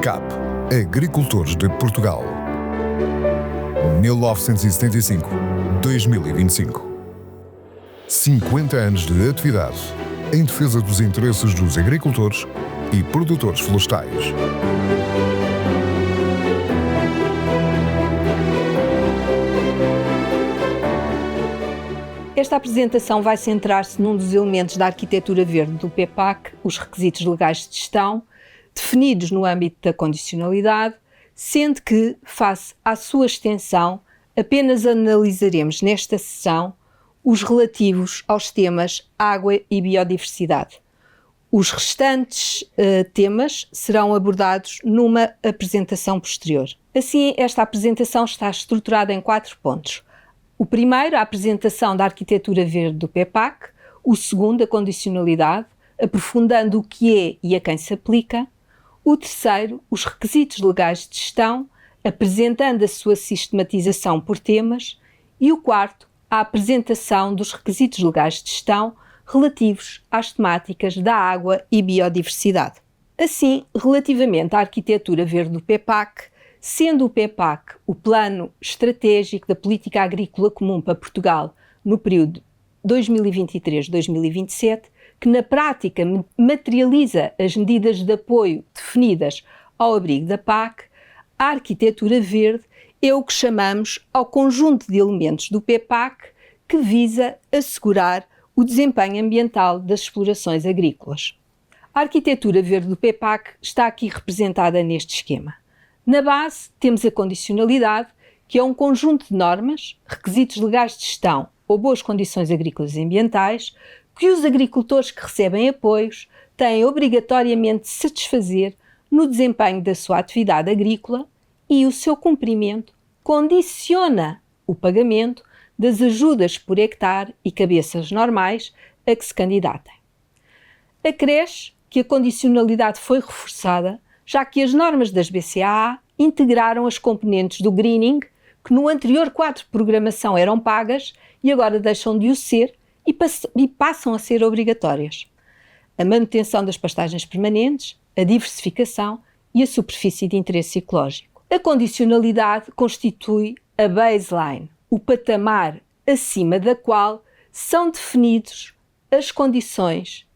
CAP, Agricultores de Portugal, 1975-2025. 50 anos de atividade em defesa dos interesses dos agricultores e produtores florestais. Esta apresentação vai centrar-se num dos elementos da arquitetura verde do PEPAC, os requisitos legais de gestão, definidos no âmbito da condicionalidade, sendo que, face à sua extensão, apenas analisaremos nesta sessão os relativos aos temas água e biodiversidade. Os restantes temas serão abordados numa apresentação posterior. Assim, esta apresentação está estruturada em 4 pontos. O primeiro, a apresentação da arquitetura verde do PEPAC. O segundo, a condicionalidade, aprofundando o que é e a quem se aplica. O terceiro, os requisitos legais de gestão, apresentando a sua sistematização por temas. E o quarto, a apresentação dos requisitos legais de gestão relativos às temáticas da água e biodiversidade. Assim, relativamente à arquitetura verde do PEPAC, sendo o PEPAC o Plano Estratégico da Política Agrícola Comum para Portugal no período 2023-2027, que na prática materializa as medidas de apoio definidas ao abrigo da PAC, a arquitetura verde é o que chamamos ao conjunto de elementos do PEPAC que visa assegurar o desempenho ambiental das explorações agrícolas. A arquitetura verde do PEPAC está aqui representada neste esquema. Na base temos a condicionalidade, que é um conjunto de normas, requisitos legais de gestão ou boas condições agrícolas e ambientais, que os agricultores que recebem apoios têm obrigatoriamente de satisfazer no desempenho da sua atividade agrícola, e o seu cumprimento condiciona o pagamento das ajudas por hectare e cabeças normais a que se candidatem. Acresce que a condicionalidade foi reforçada, já que as normas das BCAA integraram as componentes do greening, que no anterior quadro de programação eram pagas e agora deixam de o ser e passam a ser obrigatórias. A manutenção das pastagens permanentes, a diversificação e a superfície de interesse ecológico. A condicionalidade constitui a baseline, o patamar acima da qual são definidos as condições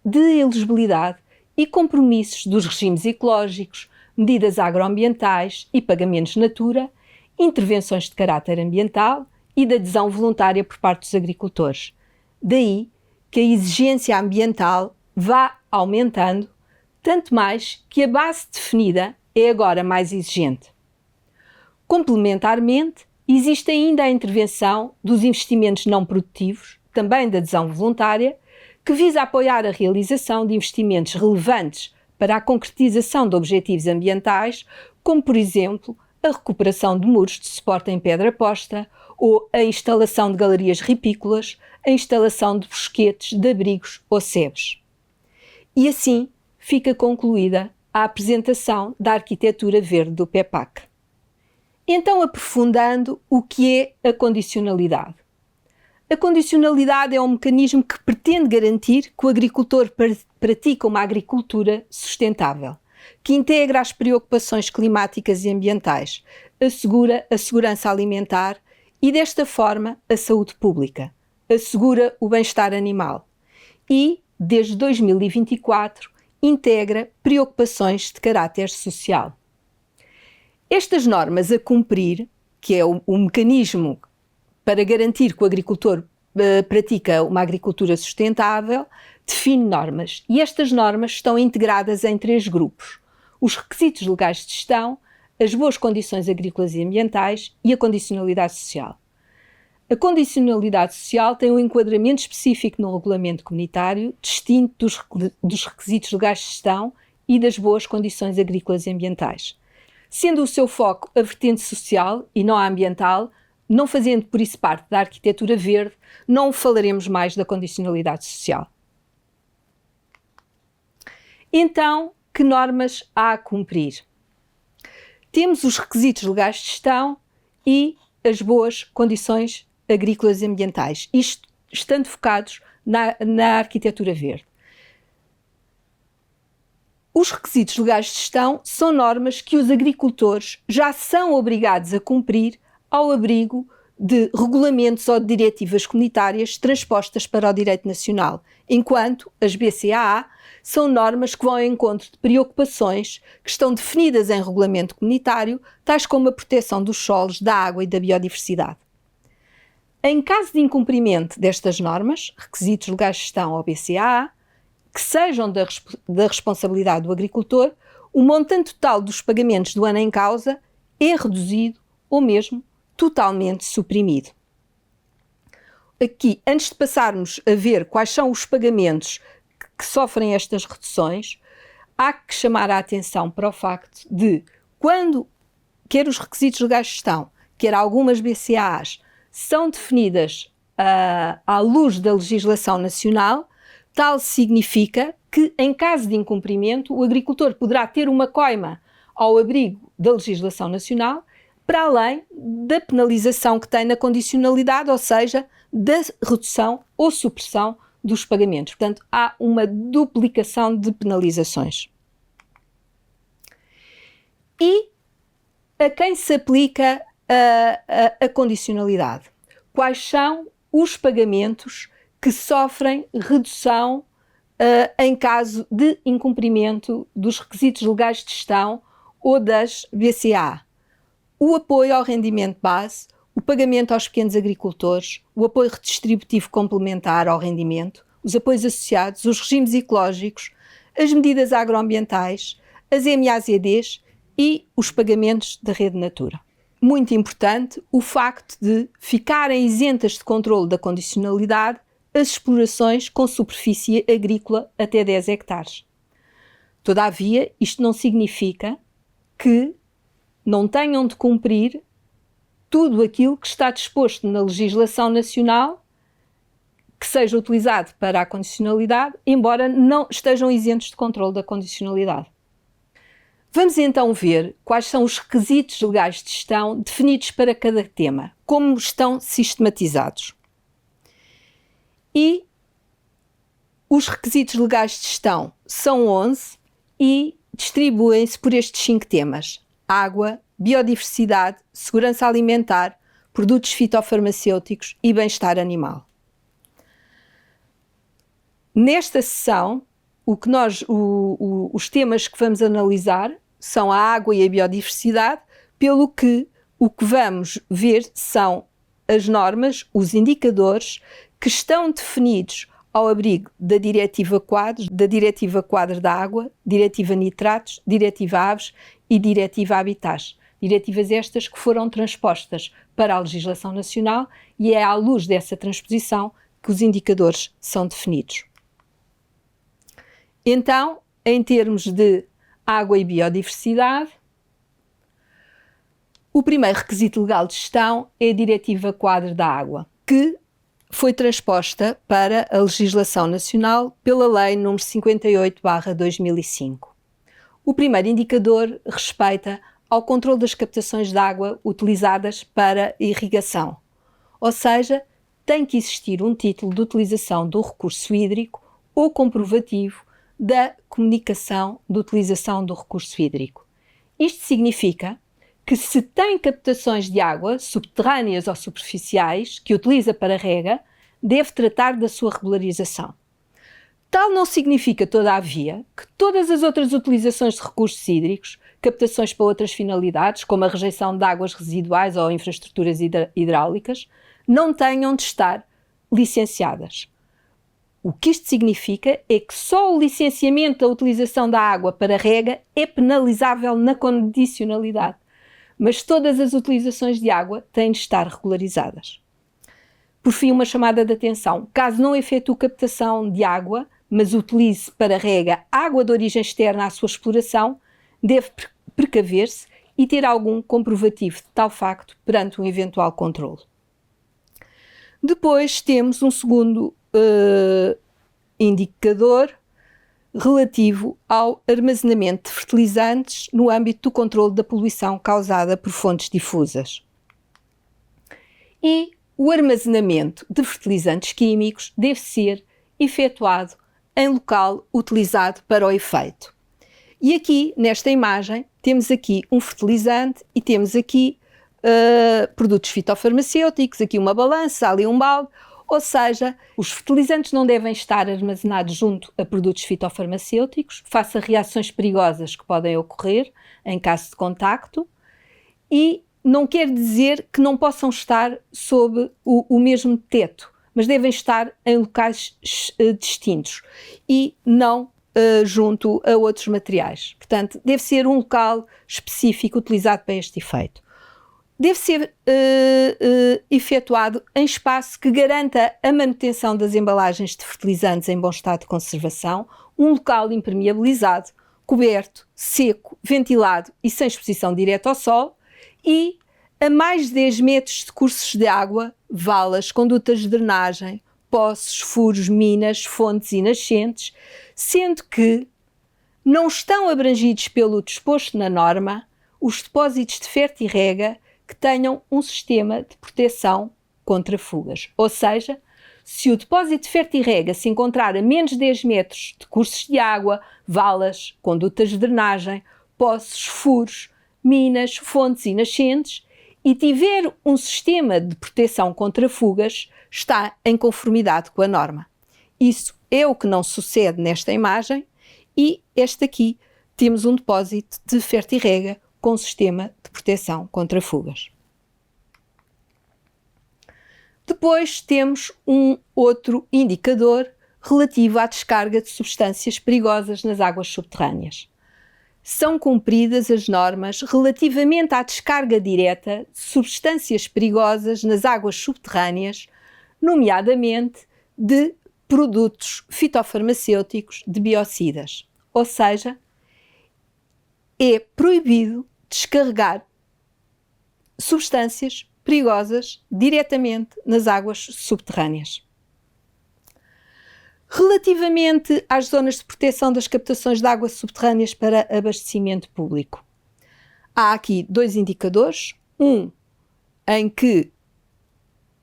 de elegibilidade e compromissos dos regimes ecológicos, medidas agroambientais e pagamentos natura, intervenções de caráter ambiental e de adesão voluntária por parte dos agricultores. Daí que a exigência ambiental vá aumentando, tanto mais que a base definida é agora mais exigente. Complementarmente, existe ainda a intervenção dos investimentos não produtivos, também da adesão voluntária, que visa apoiar a realização de investimentos relevantes para a concretização de objetivos ambientais, como, por exemplo, a recuperação de muros de suporte em pedra posta ou a instalação de galerias ripícolas, a instalação de bosquetes, de abrigos ou sebes. E assim fica concluída a apresentação da arquitetura verde do PEPAC. Então, aprofundando o que é a condicionalidade. A condicionalidade é um mecanismo que pretende garantir que o agricultor pratica uma agricultura sustentável, que integra as preocupações climáticas e ambientais, assegura a segurança alimentar e, desta forma, a saúde pública, assegura o bem-estar animal e, desde 2024, integra preocupações de caráter social. Estas normas a cumprir, que é o mecanismo para garantir que o agricultor pratica uma agricultura sustentável, define normas. E estas normas estão integradas em 3 grupos: os requisitos legais de gestão, as boas condições agrícolas e ambientais e a condicionalidade social. A condicionalidade social tem um enquadramento específico no regulamento comunitário, distinto dos requisitos legais de gestão e das boas condições agrícolas e ambientais. Sendo o seu foco a vertente social e não a ambiental, não fazendo por isso parte da arquitetura verde, não falaremos mais da condicionalidade social. Então, que normas há a cumprir? Temos os requisitos legais de gestão e as boas condições agrícolas e ambientais, isto estando focados na arquitetura verde. Os requisitos legais de gestão são normas que os agricultores já são obrigados a cumprir ao abrigo de regulamentos ou de diretivas comunitárias transpostas para o direito nacional, enquanto as BCAA são normas que vão ao encontro de preocupações que estão definidas em regulamento comunitário, tais como a proteção dos solos, da água e da biodiversidade. Em caso de incumprimento destas normas, requisitos legais de gestão ou BCAA, que sejam da responsabilidade do agricultor, o montante total dos pagamentos do ano em causa é reduzido ou mesmo totalmente suprimido. Aqui, antes de passarmos a ver quais são os pagamentos que sofrem estas reduções, há que chamar a atenção para o facto de, quando quer os requisitos legais de gestão, quer algumas BCAAs, são definidas à luz da legislação nacional, tal significa que, em caso de incumprimento, o agricultor poderá ter uma coima ao abrigo da legislação nacional, para além da penalização que tem na condicionalidade, ou seja, da redução ou supressão dos pagamentos. Portanto, há uma duplicação de penalizações. E a quem se aplica a condicionalidade? Quais são os pagamentos que sofrem redução em caso de incumprimento dos requisitos legais de gestão ou das BCA? O apoio ao rendimento base, o pagamento aos pequenos agricultores, o apoio redistributivo complementar ao rendimento, os apoios associados, os regimes ecológicos, as medidas agroambientais, as MAZDs e os pagamentos da Rede Natura. Muito importante o facto de ficarem isentas de controle da condicionalidade as explorações com superfície agrícola até 10 hectares. Todavia, isto não significa que não tenham de cumprir tudo aquilo que está disposto na legislação nacional que seja utilizado para a condicionalidade, embora não estejam isentos de controle da condicionalidade. Vamos então ver quais são os requisitos legais de gestão definidos para cada tema, como estão sistematizados. E os requisitos legais de gestão são 11 e distribuem-se por estes 5 temas: água, biodiversidade, segurança alimentar, produtos fitofarmacêuticos e bem-estar animal. Nesta sessão, os temas que vamos analisar são a água e a biodiversidade, pelo que o que vamos ver são as normas, os indicadores que estão definidos ao abrigo da Diretiva Quadros da Água, Diretiva Nitratos, Diretiva Aves e Diretiva Habitats. Diretivas estas que foram transpostas para a legislação nacional e é à luz dessa transposição que os indicadores são definidos. Então, em termos de água e biodiversidade, o primeiro requisito legal de gestão é a Diretiva Quadros da Água, que foi transposta para a legislação nacional pela Lei nº 58/2005. O primeiro indicador respeita ao controle das captações de água utilizadas para irrigação, ou seja, tem que existir um título de utilização do recurso hídrico ou comprovativo da comunicação de utilização do recurso hídrico. Isto significa que se tem captações de água subterrâneas ou superficiais que utiliza para rega, deve tratar da sua regularização. Tal não significa, todavia, que todas as outras utilizações de recursos hídricos, captações para outras finalidades, como a rejeição de águas residuais ou infraestruturas hidráulicas, não tenham de estar licenciadas. O que isto significa é que só o licenciamento da utilização da água para rega é penalizável na condicionalidade, mas todas as utilizações de água têm de estar regularizadas. Por fim, uma chamada de atenção: caso não efetue captação de água, mas utilize para rega água de origem externa à sua exploração, deve precaver-se e ter algum comprovativo de tal facto perante um eventual controle. Depois temos um segundo indicador relativo ao armazenamento de fertilizantes no âmbito do controle da poluição causada por fontes difusas. E o armazenamento de fertilizantes químicos deve ser efetuado em local utilizado para o efeito. E aqui, nesta imagem, temos aqui um fertilizante e temos aqui produtos fitofarmacêuticos, aqui uma balança, ali um balde, ou seja, os fertilizantes não devem estar armazenados junto a produtos fitofarmacêuticos, face a reações perigosas que podem ocorrer em caso de contacto, e não quer dizer que não possam estar sob o mesmo teto, mas devem estar em locais distintos e não junto a outros materiais. Portanto, deve ser um local específico utilizado para este efeito. Deve ser efetuado em espaço que garanta a manutenção das embalagens de fertilizantes em bom estado de conservação, um local impermeabilizado, coberto, seco, ventilado e sem exposição direta ao sol, e a mais de 10 metros de cursos de água, valas, condutas de drenagem, poços, furos, minas, fontes e nascentes, sendo que não estão abrangidos pelo disposto na norma os depósitos de fertirrega que tenham um sistema de proteção contra fugas. Ou seja, se o depósito de fertirrega se encontrar a menos de 10 metros de cursos de água, valas, condutas de drenagem, poços, furos, minas, fontes e nascentes, e tiver um sistema de proteção contra fugas, está em conformidade com a norma. Isso é o que não sucede nesta imagem, e este aqui temos um depósito de fertirrega com sistema de proteção contra fugas. Depois temos um outro indicador relativo à descarga de substâncias perigosas nas águas subterrâneas. São cumpridas as normas relativamente à descarga direta de substâncias perigosas nas águas subterrâneas, nomeadamente de produtos fitofarmacêuticos de biocidas. Ou seja, é proibido descarregar substâncias perigosas diretamente nas águas subterrâneas. Relativamente às zonas de proteção das captações de águas subterrâneas para abastecimento público, há aqui dois indicadores, um em que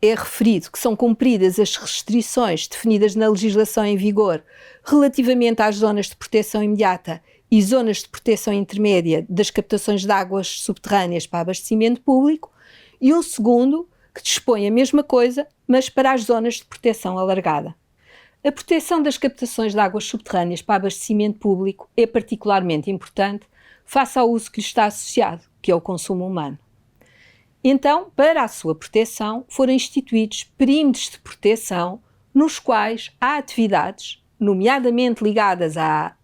é referido que são cumpridas as restrições definidas na legislação em vigor relativamente às zonas de proteção imediata e zonas de proteção intermédia das captações de águas subterrâneas para abastecimento público, e um segundo que dispõe a mesma coisa, mas para as zonas de proteção alargada. A proteção das captações de águas subterrâneas para abastecimento público é particularmente importante face ao uso que lhe está associado, que é o consumo humano. Então, para a sua proteção, foram instituídos perímetros de proteção nos quais há atividades, nomeadamente ligadas à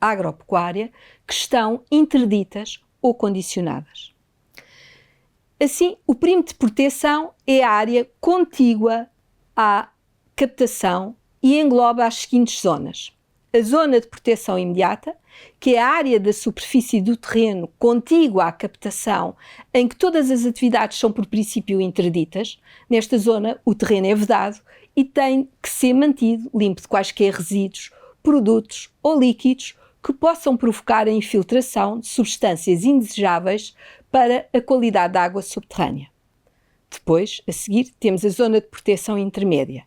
agropecuária, que estão interditas ou condicionadas. Assim, o perímetro de proteção é a área contígua à captação e engloba as seguintes zonas: a zona de proteção imediata, que é a área da superfície do terreno contígua à captação, em que todas as atividades são por princípio interditas. Nesta zona o terreno é vedado e tem que ser mantido limpo de quaisquer resíduos, produtos ou líquidos que possam provocar a infiltração de substâncias indesejáveis para a qualidade da água subterrânea. Depois, a seguir, temos a zona de proteção intermédia.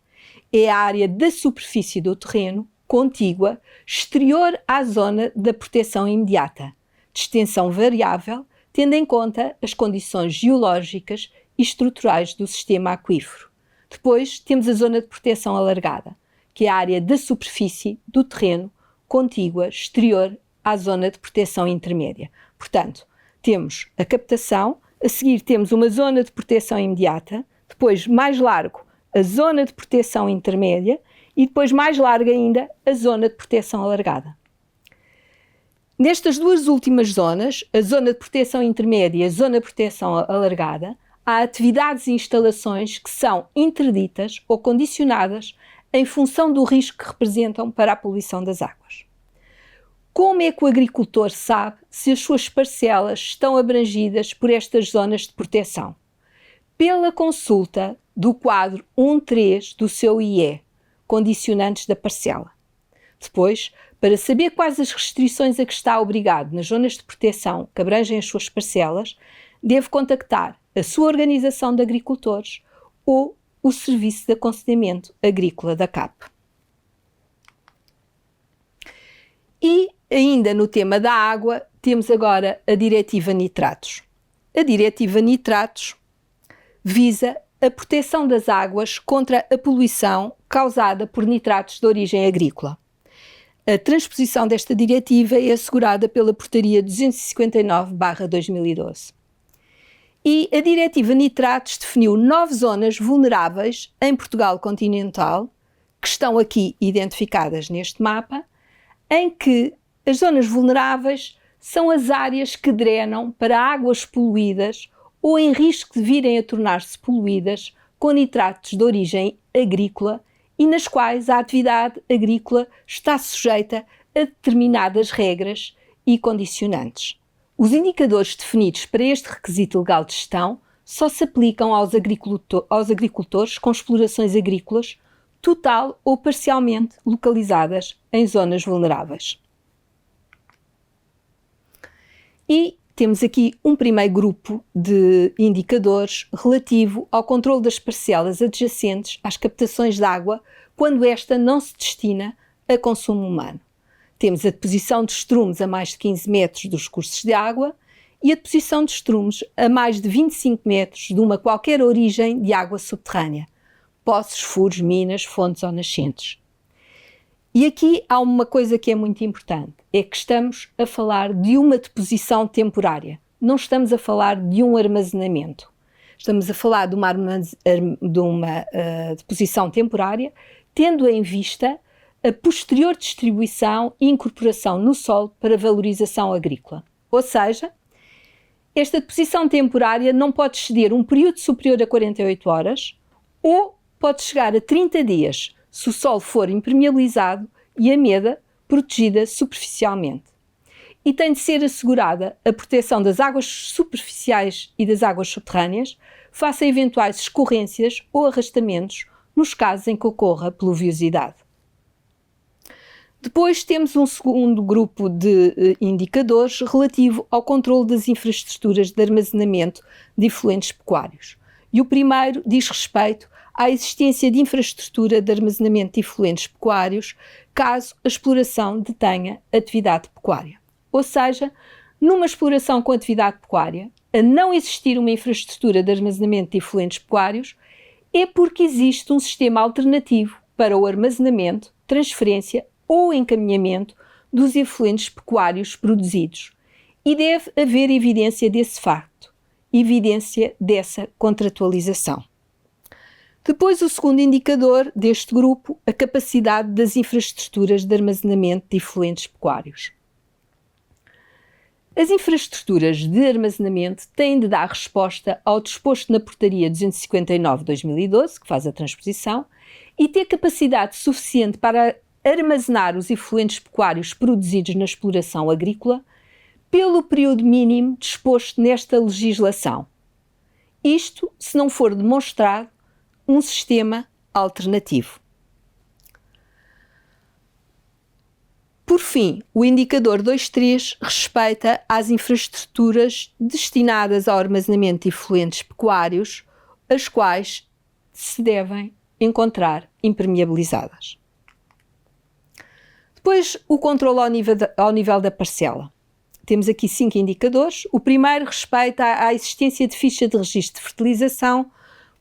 É a área da superfície do terreno contígua, exterior à zona da proteção imediata, de extensão variável, tendo em conta as condições geológicas e estruturais do sistema aquífero. Depois temos a zona de proteção alargada, que é a área da superfície do terreno contígua, exterior à zona de proteção intermédia. Portanto, temos a captação, a seguir temos uma zona de proteção imediata, depois mais largo a zona de proteção intermédia e depois mais larga ainda a zona de proteção alargada. Nestas duas últimas zonas, a zona de proteção intermédia e a zona de proteção alargada, há atividades e instalações que são interditas ou condicionadas em função do risco que representam para a poluição das águas. Como é que o agricultor sabe se as suas parcelas estão abrangidas por estas zonas de proteção? Pela consulta do quadro 1.3 do seu IE, condicionantes da parcela. Depois, para saber quais as restrições a que está obrigado nas zonas de proteção que abrangem as suas parcelas, deve contactar a sua organização de agricultores ou o Serviço de Aconselhamento Agrícola da CAP. E ainda no tema da água, temos agora a Diretiva Nitratos. A Diretiva Nitratos visa a proteção das águas contra a poluição causada por nitratos de origem agrícola. A transposição desta diretiva é assegurada pela Portaria 259/2012. E a Diretiva Nitratos definiu 9 zonas vulneráveis em Portugal continental, que estão aqui identificadas neste mapa, em que as zonas vulneráveis são as áreas que drenam para águas poluídas ou em risco de virem a tornar-se poluídas com nitratos de origem agrícola e nas quais a atividade agrícola está sujeita a determinadas regras e condicionantes. Os indicadores definidos para este requisito legal de gestão só se aplicam aos agricultores com explorações agrícolas total ou parcialmente localizadas em zonas vulneráveis. E temos aqui um primeiro grupo de indicadores relativo ao controle das parcelas adjacentes às captações de água quando esta não se destina a consumo humano. Temos a deposição de estrumes a mais de 15 metros dos cursos de água e a deposição de estrumes a mais de 25 metros de uma qualquer origem de água subterrânea, poços, furos, minas, fontes ou nascentes. E aqui há uma coisa que é muito importante, é que estamos a falar de uma deposição temporária, não estamos a falar de um armazenamento. Estamos a falar de uma deposição temporária, tendo em vista a posterior distribuição e incorporação no solo para valorização agrícola. Ou seja, esta deposição temporária não pode exceder um período superior a 48 horas ou pode chegar a 30 dias, se o solo for impermeabilizado e a meda protegida superficialmente. E tem de ser assegurada a proteção das águas superficiais e das águas subterrâneas face a eventuais escorrências ou arrastamentos nos casos em que ocorra pluviosidade. Depois temos um segundo grupo de indicadores relativo ao controle das infraestruturas de armazenamento de efluentes pecuários. E o primeiro diz respeito à existência de infraestrutura de armazenamento de efluentes pecuários caso a exploração detenha atividade pecuária. Ou seja, numa exploração com atividade pecuária, a não existir uma infraestrutura de armazenamento de efluentes pecuários é porque existe um sistema alternativo para o armazenamento, transferência ou encaminhamento dos efluentes pecuários produzidos e deve haver evidência desse facto, evidência dessa contratualização. Depois, o segundo indicador deste grupo, a capacidade das infraestruturas de armazenamento de efluentes pecuários. As infraestruturas de armazenamento têm de dar resposta ao disposto na Portaria 259/2012, que faz a transposição, e ter capacidade suficiente para armazenar os efluentes pecuários produzidos na exploração agrícola pelo período mínimo disposto nesta legislação. Isto se não for demonstrado um sistema alternativo. Por fim, o indicador 2.3 respeita às infraestruturas destinadas ao armazenamento de efluentes pecuários, as quais se devem encontrar impermeabilizadas. Depois, o controle ao nível da parcela. Temos aqui 5 indicadores. O primeiro respeita à existência de ficha de registro de fertilização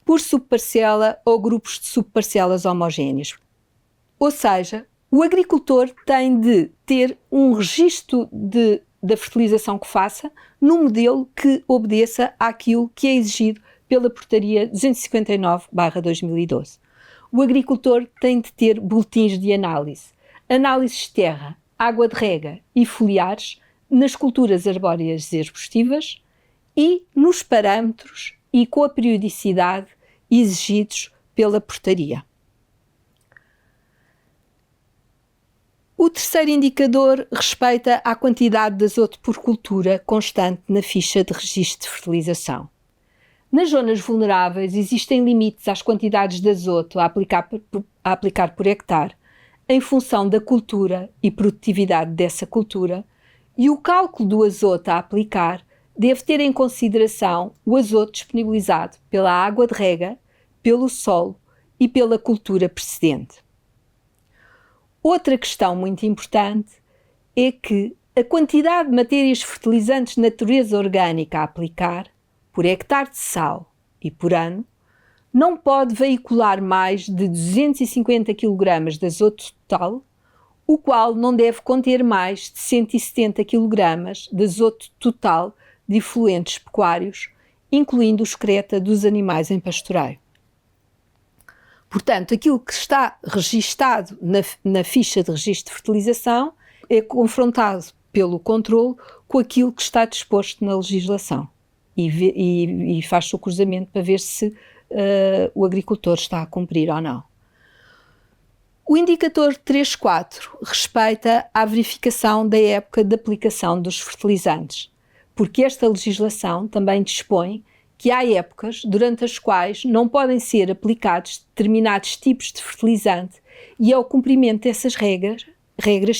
por subparcela ou grupos de subparcelas homogéneas. Ou seja, o agricultor tem de ter um registro da fertilização que faça no modelo que obedeça àquilo que é exigido pela Portaria 259/2012. O agricultor tem de ter boletins de análises de terra, água de rega e foliares nas culturas arbóreas e arbustivas e nos parâmetros e com a periodicidade exigidos pela Portaria. O terceiro indicador respeita à quantidade de azoto por cultura constante na ficha de registro de fertilização. Nas zonas vulneráveis existem limites às quantidades de azoto a aplicar por hectare, em função da cultura e produtividade dessa cultura, e o cálculo do azoto a aplicar deve ter em consideração o azoto disponibilizado pela água de rega, pelo solo e pela cultura precedente. Outra questão muito importante é que a quantidade de matérias fertilizantes de natureza orgânica a aplicar, por hectare de sal e por ano, não pode veicular mais de 250 kg de azoto total, o qual não deve conter mais de 170 kg de azoto total de efluentes pecuários, incluindo o excreta dos animais em pastoreio. Portanto, aquilo que está registado na ficha de registro de fertilização é confrontado pelo controle com aquilo que está disposto na legislação e faz-se o cruzamento para ver se o agricultor está a cumprir ou não. O indicador 3.4 respeita à verificação da época de aplicação dos fertilizantes, porque esta legislação também dispõe que há épocas durante as quais não podem ser aplicados determinados tipos de fertilizante e é o cumprimento dessas regras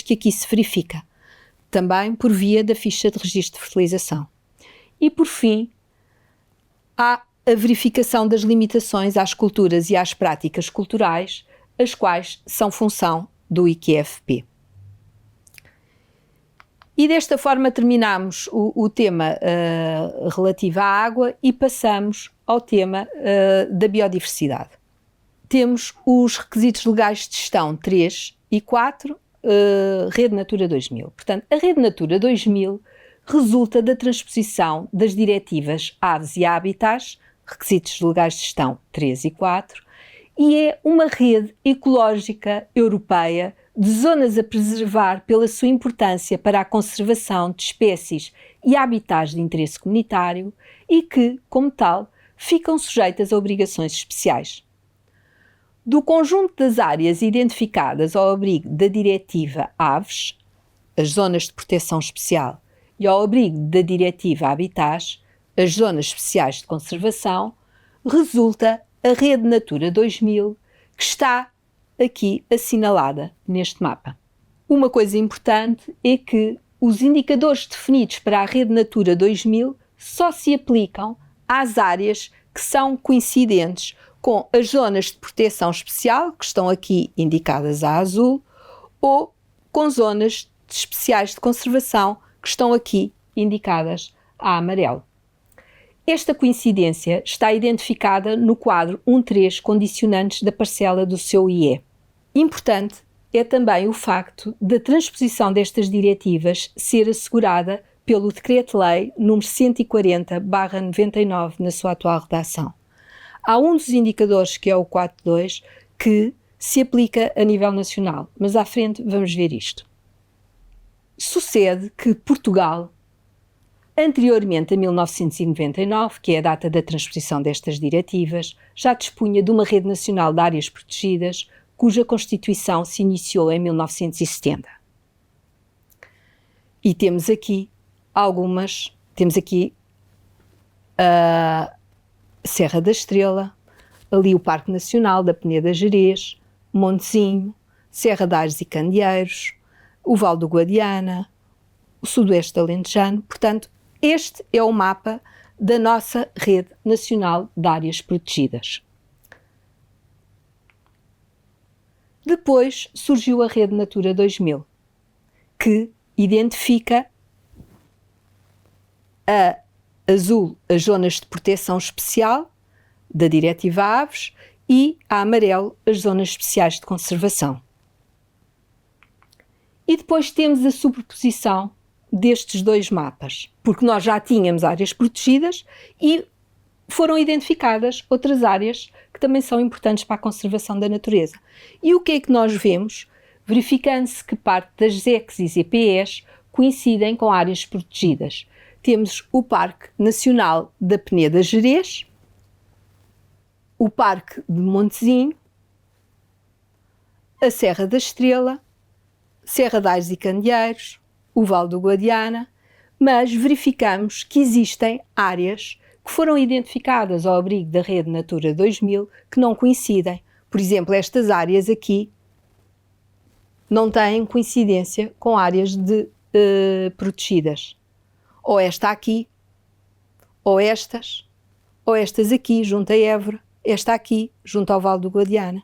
que aqui se verifica, também por via da ficha de registro de fertilização. E, por fim, há a verificação das limitações às culturas e às práticas culturais, as quais são função do IQFP. E desta forma terminamos o tema relativo à água e passamos ao tema da biodiversidade. Temos os requisitos legais de gestão 3 e 4, Rede Natura 2000. Portanto, a Rede Natura 2000 resulta da transposição das diretivas Aves e Habitats, requisitos legais de gestão 3 e 4, e é uma rede ecológica europeia de zonas a preservar pela sua importância para a conservação de espécies e habitats de interesse comunitário e que, como tal, ficam sujeitas a obrigações especiais. Do conjunto das áreas identificadas ao abrigo da Diretiva Aves, as zonas de proteção especial, e ao abrigo da Diretiva Habitats, as zonas especiais de conservação, resulta a Rede Natura 2000, que está aqui assinalada neste mapa. Uma coisa importante é que os indicadores definidos para a Rede Natura 2000 só se aplicam às áreas que são coincidentes com as zonas de proteção especial, que estão aqui indicadas a azul, ou com zonas especiais de conservação, que estão aqui indicadas a amarelo. Esta coincidência está identificada no quadro 1.3 condicionantes da parcela do seu IE. Importante é também o facto da transposição destas diretivas ser assegurada pelo Decreto-Lei nº 140/99 na sua atual redação. Há um dos indicadores, que é o 4.2, que se aplica a nível nacional, mas à frente vamos ver isto. Sucede que Portugal, anteriormente a 1999, que é a data da transposição destas diretivas, já dispunha de uma rede nacional de áreas protegidas, cuja constituição se iniciou em 1970. E temos aqui a Serra da Estrela, ali o Parque Nacional da Peneda Gerês, Montezinho, Serra de Aires e Candeeiros, o Vale do Guadiana, o Sudoeste Alentejano. Portanto, este é o mapa da nossa Rede Nacional de Áreas Protegidas. Depois surgiu a Rede Natura 2000, que identifica a azul as zonas de proteção especial da Diretiva Aves e a amarelo as zonas especiais de conservação. E depois temos a sobreposição destes dois mapas, porque nós já tínhamos áreas protegidas e foram identificadas outras áreas que também são importantes para a conservação da natureza. E o que é que nós vemos? Verificando-se que parte das ZECs e ZPEs coincidem com áreas protegidas. Temos o Parque Nacional da Peneda Gerês, o Parque de Montezinho, a Serra da Estrela, Serra de Aires e Candeeiros, o Vale do Guadiana, mas verificamos que existem áreas que foram identificadas ao abrigo da Rede Natura 2000 que não coincidem. Por exemplo, estas áreas aqui não têm coincidência com áreas protegidas. Ou esta aqui, ou estas aqui, junto a Évora, esta aqui, junto ao Vale do Guadiana.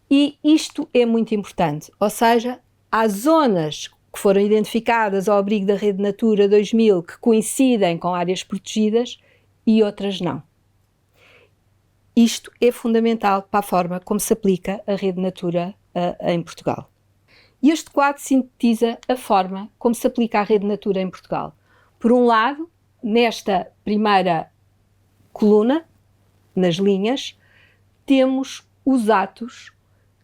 E isto é muito importante, ou seja, há zonas que foram identificadas ao abrigo da Rede Natura 2000 que coincidem com áreas protegidas e outras não. Isto é fundamental para a forma como se aplica a Rede Natura em Portugal. E este quadro sintetiza a forma como se aplica a Rede Natura em Portugal. Por um lado, nesta primeira coluna, nas linhas, temos os atos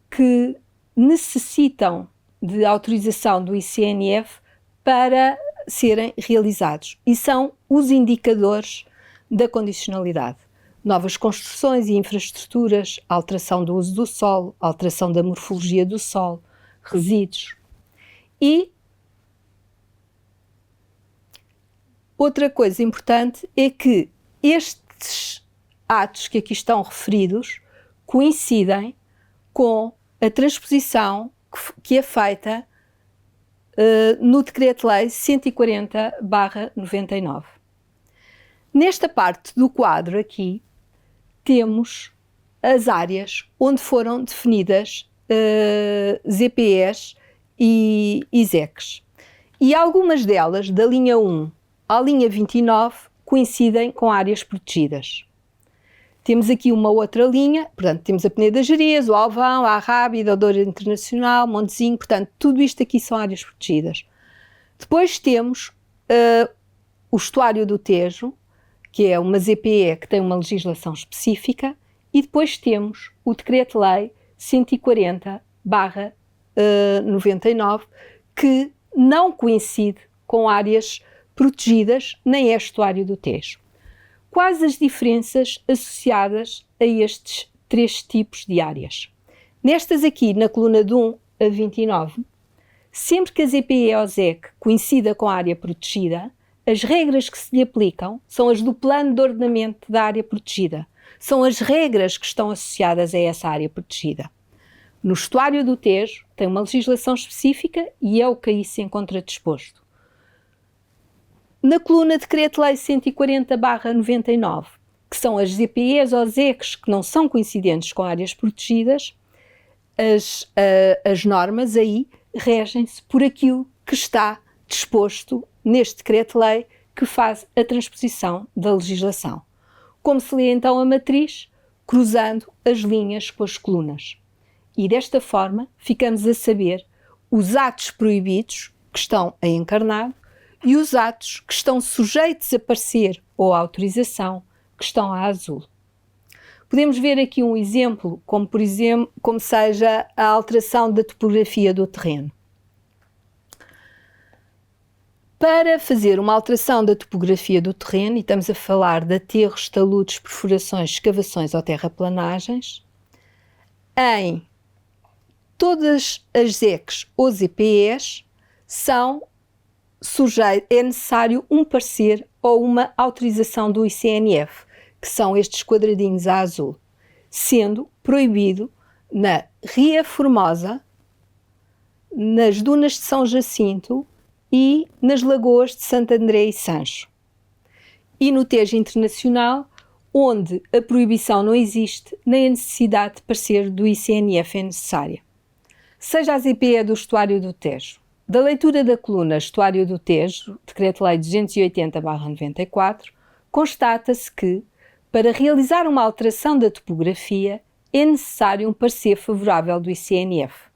que necessitam de autorização do ICNF para serem realizados e são os indicadores da condicionalidade. Novas construções e infraestruturas, alteração do uso do solo, alteração da morfologia do solo, resíduos. E outra coisa importante é que estes atos que aqui estão referidos coincidem com a transposição que é feita no Decreto-Lei 140/99. Nesta parte do quadro aqui, temos as áreas onde foram definidas ZPEs e ZECs. E algumas delas, da linha 1 à linha 29, coincidem com áreas protegidas. Temos aqui uma outra linha, portanto, temos a Peneda das Gerês, o Alvão, a Arrábida, a Douro Internacional, Montezinho, portanto, tudo isto aqui são áreas protegidas. Depois temos o Estuário do Tejo, que é uma ZPE que tem uma legislação específica, e depois temos o Decreto-Lei 140/99, que não coincide com áreas protegidas, nem é Estuário do Tejo. Quais as diferenças associadas a estes três tipos de áreas? Nestas aqui, na coluna de 1 a 29, sempre que a ZPE ou ZEC coincida com a área protegida, as regras que se lhe aplicam são as do plano de ordenamento da área protegida. São as regras que estão associadas a essa área protegida. No Estuário do Tejo tem uma legislação específica e é o que aí se encontra disposto. Na coluna Decreto-Lei 140/99, que são as ZPEs ou ZECs que não são coincidentes com áreas protegidas, as normas aí regem-se por aquilo que está disposto neste Decreto-Lei que faz a transposição da legislação. Como se lê então a matriz? Cruzando as linhas com as colunas. E desta forma ficamos a saber os atos proibidos que estão em encarnado e os atos que estão sujeitos a parecer ou a autorização que estão a azul. Podemos ver aqui um exemplo, como seja a alteração da topografia do terreno. Para fazer uma alteração da topografia do terreno, e estamos a falar de aterros, taludes, perfurações, escavações ou terraplanagens, em todas as ZECs ou ZPEs é necessário um parecer ou uma autorização do ICNF, que são estes quadradinhos a azul, sendo proibido na Ria Formosa, nas dunas de São Jacinto e nas lagoas de Santo André e Sancho. E no Tejo Internacional, onde a proibição não existe, nem a necessidade de parecer do ICNF é necessária. Seja a ZPE do Estuário do Tejo. Da leitura da coluna Estuário do Tejo, Decreto-Lei 280/94, constata-se que, para realizar uma alteração da topografia, é necessário um parecer favorável do ICNF.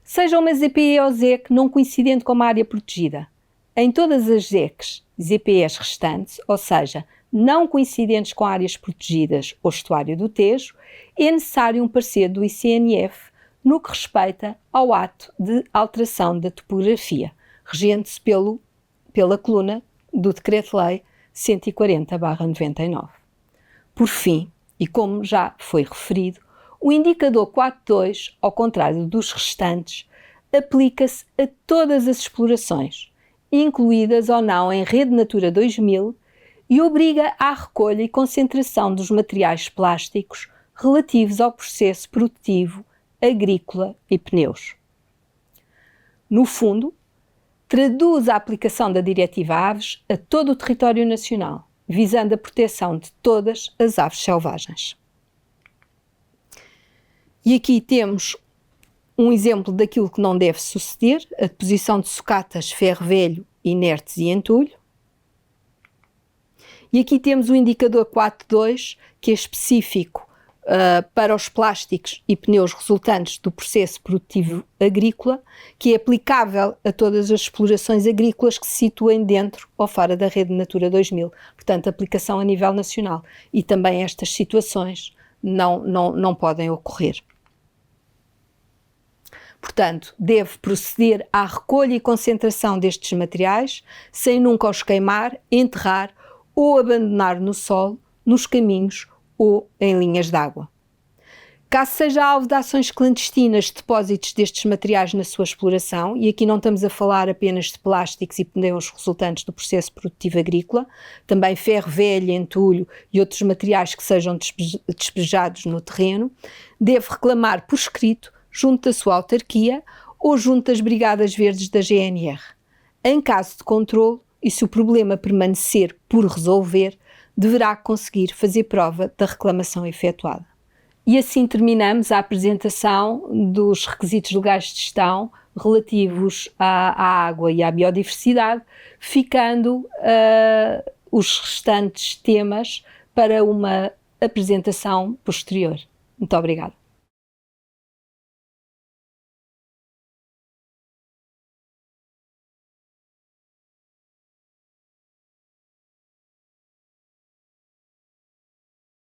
Seja uma ZPE ou ZEC não coincidente com uma área protegida. Em todas as ZECs, ZPEs restantes, ou seja, não coincidentes com áreas protegidas ou Estuário do Tejo, é necessário um parecer do ICNF no que respeita ao ato de alteração da topografia, regendo-se pela coluna do Decreto-Lei 140/99. Por fim, e como já foi referido, o indicador 4.2, ao contrário dos restantes, aplica-se a todas as explorações, incluídas ou não em Rede Natura 2000, e obriga à recolha e concentração dos materiais plásticos relativos ao processo produtivo, agrícola e pneus. No fundo, traduz a aplicação da Diretiva Aves a todo o território nacional, visando a proteção de todas as aves selvagens. E aqui temos Um exemplo daquilo que não deve suceder: a deposição de sucatas, ferro velho, inertes e entulho. E aqui temos o indicador 4.2, que é específico para os plásticos e pneus resultantes do processo produtivo agrícola, que é aplicável a todas as explorações agrícolas que se situem dentro ou fora da rede Natura 2000. Portanto, aplicação a nível nacional. E também estas situações não podem ocorrer. Portanto, deve proceder à recolha e concentração destes materiais, sem nunca os queimar, enterrar ou abandonar no solo, nos caminhos ou em linhas de água. Caso seja alvo de ações clandestinas de depósitos destes materiais na sua exploração, e aqui não estamos a falar apenas de plásticos e pneus resultantes do processo produtivo agrícola, também ferro velho, entulho e outros materiais que sejam despejados no terreno, deve reclamar por escrito junto da sua autarquia ou junto das Brigadas Verdes da GNR. Em caso de controle, e se o problema permanecer por resolver, deverá conseguir fazer prova da reclamação efetuada. E assim terminamos a apresentação dos requisitos legais de gestão relativos à água e à biodiversidade, ficando os restantes temas para uma apresentação posterior. Muito obrigada.